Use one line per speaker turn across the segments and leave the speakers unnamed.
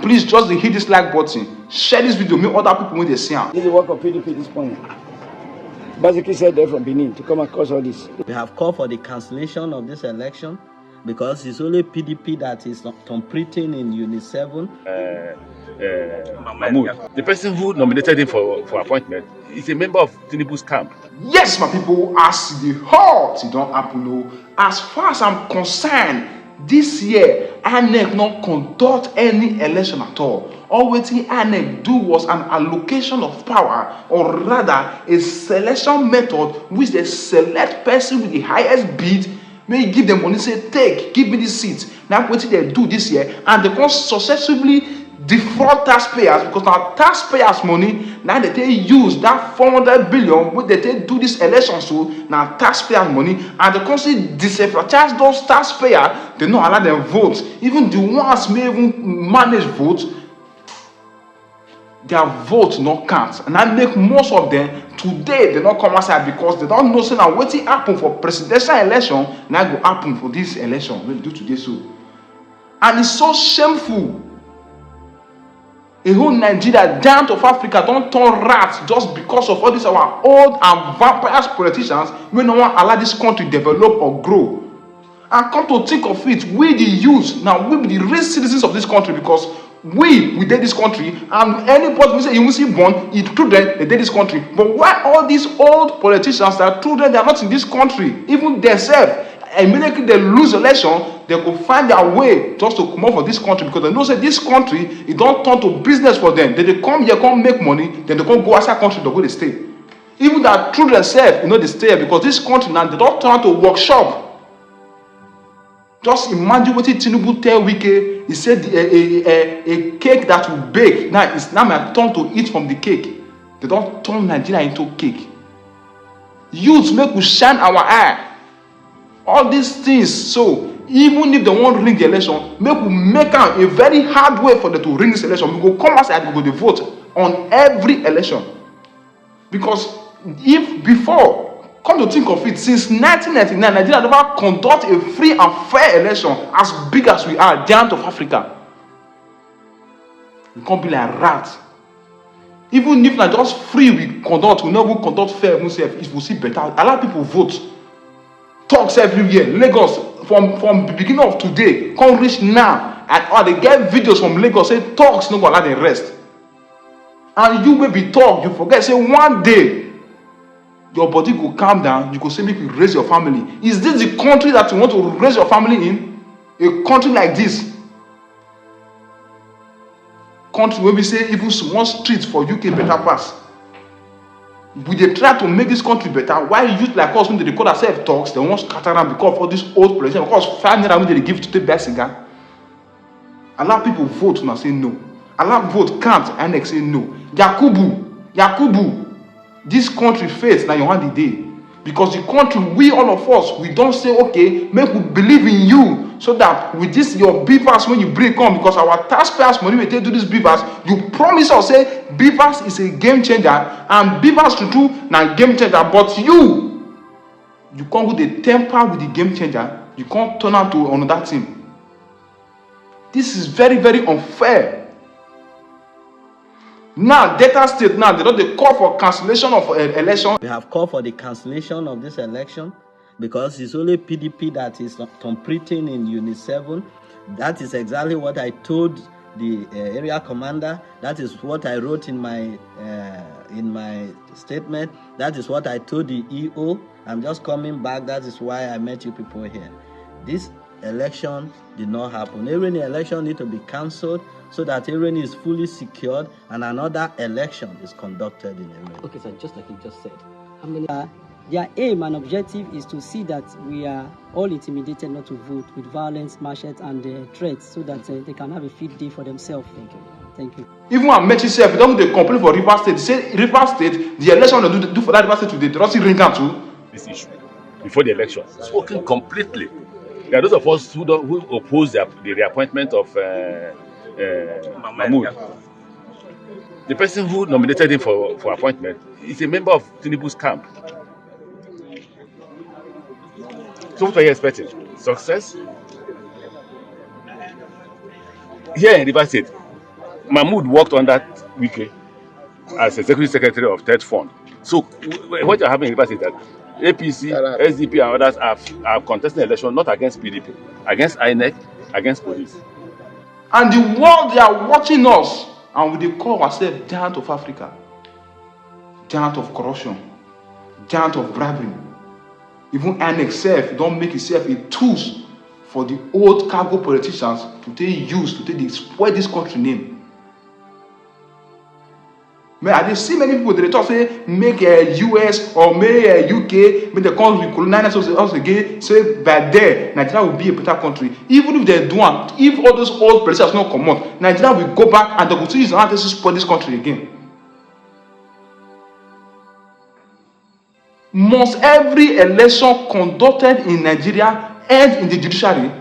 And please just hit this like button. Share this video, make other people when they see it.
This is the work of PDP this morning. Basically said there from Benin to come across all this.
We have called for the cancellation of this election because it's only PDP that is competing in Unit 7.
Mahmoud, the person who nominated him for appointment is a member of Tinubu's camp.
Yes, my people, as the halt, it don't happen. As far as I'm concerned, this year, INEC not conduct any election at all. All what INEC do was an allocation of power, or rather, a selection method which they select person with the highest bid, may give them money, say, take, give me this seat. Now, what they do this year, and they can successfully defraud taxpayers, because now taxpayers' money, now they take use that 400 billion which they take do this election, so now taxpayers' money, and they constantly disenfranchise those taxpayers. They don't allow them vote. Even the ones may even manage vote, their vote not count. And I make most of them today they don't come outside because they don't know say now what happen for presidential election now go happen for this election we do today. So, and it's so shameful. A whole Nigeria down to Africa don't turn rats just because of all these our old and vampires politicians. We don't want to allow this country develop or grow. And come to think of it, we the youth now we be the real citizens of this country, because we did this country, and anybody we say you will see born, it's children they did this country. But why all these old politicians that children they are not in this country, even themselves, immediately they lose election, they go find their way just to come out for this country, because they know say this country it don't turn to business for them. Then they come here, come make money, then they come go outside country, they go they stay. Even that children themselves, they stay here, because this country now they don't turn to workshop. Just imagine what Tinubu tell Wike. He said a cake that will bake. Now it's now my turn to eat from the cake. They don't turn Nigeria into cake. Youth make we shine our eye. All these things. So even if they won't ring the election, make we make a very hard way for them to ring this election. We go come outside, we go to vote on every election. Because if before, come to think of it, since 1999, Nigeria never conduct a free and fair election as big as we are, giant of Africa. We can't be like rats. Even if not just free, we conduct, we never conduct fair, if we see better, a lot of people vote. Talks every year. Lagos, from the beginning of today, come reach now, and they get videos from Lagos say talks no go allow the rest. And you will be talk, you forget, say one day, your body will calm down, you go say make you raise your family. Is this the country that you want to raise your family in? A country like this? Country where we say even small streets for UK better pass. We dey try to make this country better. Why youth like us when they call ourselves talks, they want to scatter them because of all this old politicians, because 5 naira when they give to take buy cigar. A lot of people vote and say no. A lot of vote can't and say no. Yakubu. This country faith now you want the day, because the country we all of us we don't say okay make we believe in you, so that with this your beavers when you bring come, because our taxpayers money we take do this beavers, you promise us say beavers is a game changer and beavers to do now game changer, but you can't go the temper with the game changer, you can't turn out to another team. This is very very unfair. Now, Delta State, now they don't call for cancellation of election.
We have called for the cancellation of this election because it's only PDP that is competing in Unit 7. That is exactly what I told the area commander. That is what I wrote in my statement. That is what I told the EO. I'm just coming back. That is why I met you people here. This election did not happen. Every election need to be cancelled, so that Irene is fully secured and another election is conducted in Irene.
Okay, sir, just like you just said, how many? Their aim and objective is to see that we are all intimidated not to vote with violence, machetes, and threats, so that they can have a fit day for themselves. Thank you.
Even when I met yourself, you don't they complain for River State. They say River State, the election they do for that River State today, they don't see ring out too.
This issue before the election, it's working completely. There are those of us who oppose the reappointment of Mahmoud. The person who nominated him for appointment is a member of Tinubu's camp. So what are you expecting? Success? Here in River State, Mahmoud worked under Wike as executive secretary of Third Fund. So what you're having in reverse is that APC, SDP, and others are contesting election not against PDP, against INEC, against police.
And the world, they are watching us, and we dey call ourselves giant of Africa, giant of corruption, giant of bribery. Even INEC sef don make itself a tools for the old cargo politicians to take use, to take spoil this country name. Man, I dey see many people dey talk say make US or make UK make the country colonize us again. Say by there Nigeria will be a better country. Even if they do am, if all those old politicians no comot, Nigeria will go back and they go still use another to spoil this country again. Must every election conducted in Nigeria end in the judiciary?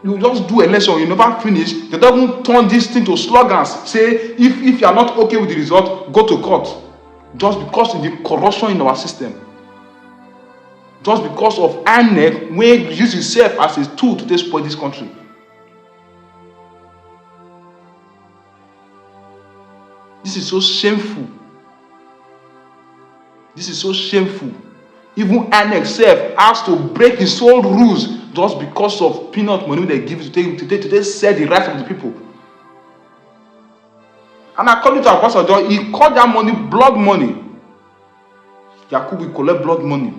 You just do election, you never finish. They don't even turn this thing to slogans. Say, if you are not okay with the result, go to court. Just because of the corruption in our system. Just because of INEC, when it use itself as a tool to spoil this country. This is so shameful. This is so shameful. Even INEC self has to break his own rules just because of peanut money they give to sell the rights of the people. And according to our pastor, he called that money blood money. Yakubu collect blood money.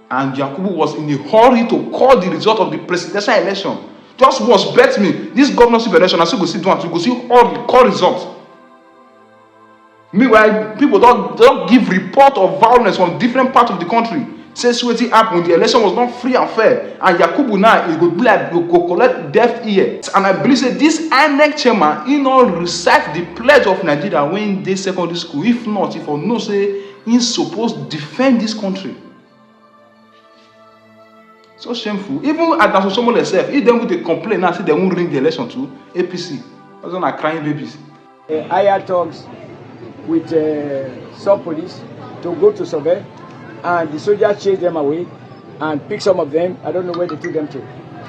And Yakubu was in a hurry to call the result of the presidential election. Just was bet me, this governorship election, I still go see do you go see all the call results. Meanwhile, people don't give report of violence from different parts of the country. Say wetin happen, the election was not free and fair. And Yakubu now he go be like go collect deaf ear. And I believe say this INEC chairman, he not recite the pledge of Nigeria when they secondary school. If not, if no say he supposed to defend this country. So shameful. Even at oshiomole itself, if them would complain now, say they won't ring the election to APC. Those are crying babies.
Higher talks with some police to go to survey, and the soldiers chased them away and picked some of them. I don't know where they took them to.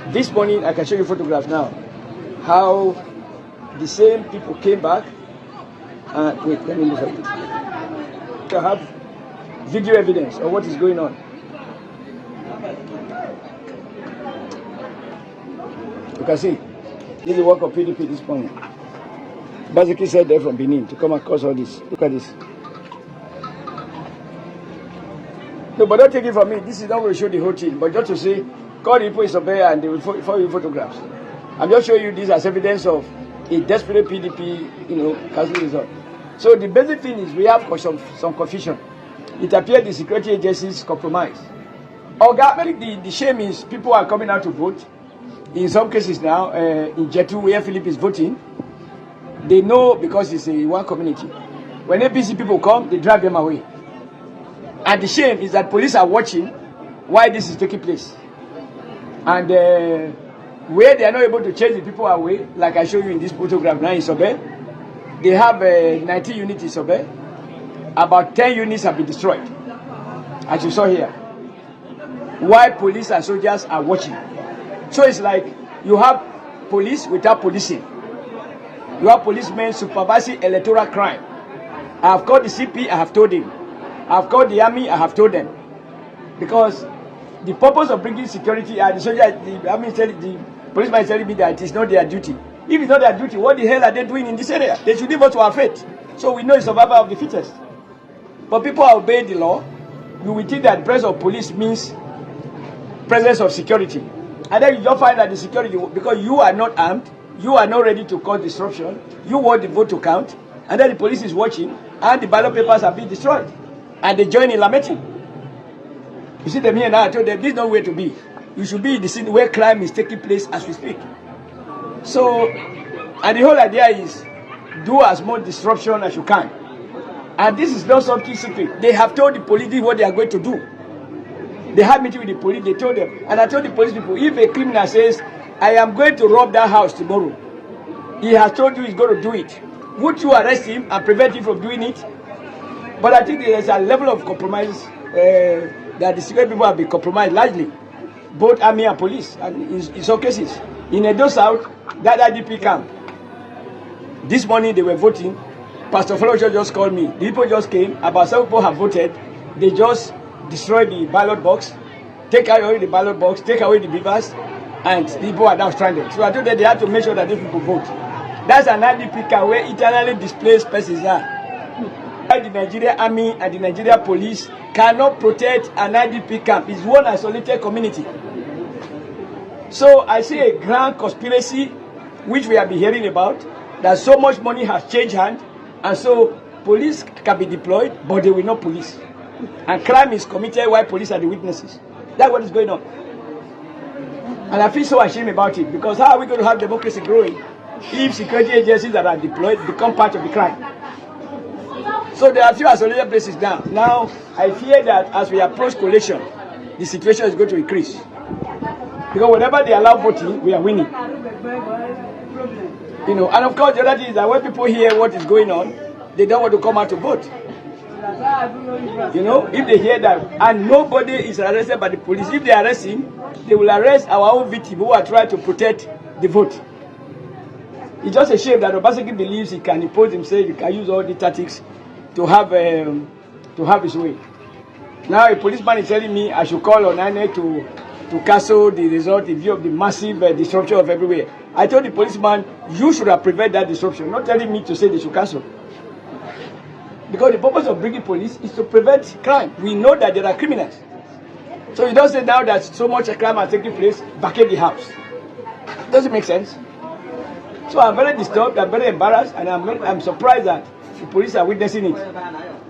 This morning, I can show you photographs now, how the same people came back. Wait, let me look at it. To have video evidence of what is going on. You can see, this is the work of PDP this morning. Basically said they're from Benin to come across all this. Look at this. No, but don't take it from me. This is not going to show the whole thing, but just to say, call the people in surveyor and they will follow you photographs. I'm just showing you this as evidence of a desperate PDP, council result. So the basic thing is we have some confusion. It appears the security agencies compromise. The shame is people are coming out to vote. In some cases now, in Jetu, where Philip is voting, they know because it's a one community. When APC people come, they drive them away. And the shame is that police are watching why this is taking place. And where they are not able to chase the people away, like I show you in this photograph now in Sobe, they have 19 units in Sobe. About 10 units have been destroyed, as you saw here. Why police and soldiers are watching. So it's like you have police without policing. You have policemen supervising electoral crime. I have called the CP, I have told him. I have called the army, I have told them. Because the purpose of bringing security, the soldier, the policeman is telling me that it is not their duty. If it's not their duty, what the hell are they doing in this area? They should leave us to our fate. So we know it's survival of the fittest. But people are obeying the law. You will think that presence of police means presence of security. And then you don't find that the security, because you are not armed, you are not ready to cause disruption, you want the vote to count, and then the police is watching, and the ballot papers are being destroyed. And they join in lamenting. You see them here now, I told them, this is not where to be. You should be in the scene where crime is taking place as we speak. So, and the whole idea is, do as much disruption as you can. And this is not something secret. They have told the police what they are going to do. They had meeting with the police, they told them. And I told the police people, if a criminal says, I am going to rob that house tomorrow, he has told you he's going to do it, would you arrest him and prevent him from doing it? But I think there is a level of compromise that the security people have been compromised largely. both army and police, and in some cases. In Edo South, that IDP camp, this morning they were voting. Pastor Folosho just called me. The people just came. About 7 people have voted. They just destroyed the ballot box, take away the ballot box, take away the beavers, and the people are now stranded. So I told them they had to make sure that these people vote. That's an IDP camp where internally displaced persons are. The Nigerian army and the Nigerian police cannot protect an IDP camp. It's one isolated community. So I see a grand conspiracy which we have been hearing about, that so much money has changed hands, and so police can be deployed, but they will not police. And crime is committed while police are the witnesses. That's what is going on. And I feel so ashamed about it, because how are we going to have democracy growing if security agencies that are deployed become part of the crime? So there are a few isolated places now. Now, I fear that as we approach collation, the situation is going to increase. Because whenever they allow voting, we are winning. You know, and of course, the other thing is that when people hear what is going on, they don't want to come out to vote. You know, if they hear that, and nobody is arrested by the police, if they arrest him, they will arrest our own victim who are trying to protect the vote. It's just a shame that Obaseki believes he can impose himself, he can use all the tactics to have his way. Now a policeman is telling me I should call on INEC to cancel the result in view of the massive disruption of everywhere. I told the policeman, you should have prevented that disruption, not telling me to say they should cancel. Because the purpose of bringing police is to prevent crime. We know that there are criminals. So you don't say now that so much crime has taken place, vacate the house. Doesn't make sense. So I'm very disturbed, I'm very embarrassed, and I'm surprised that the police are witnessing it.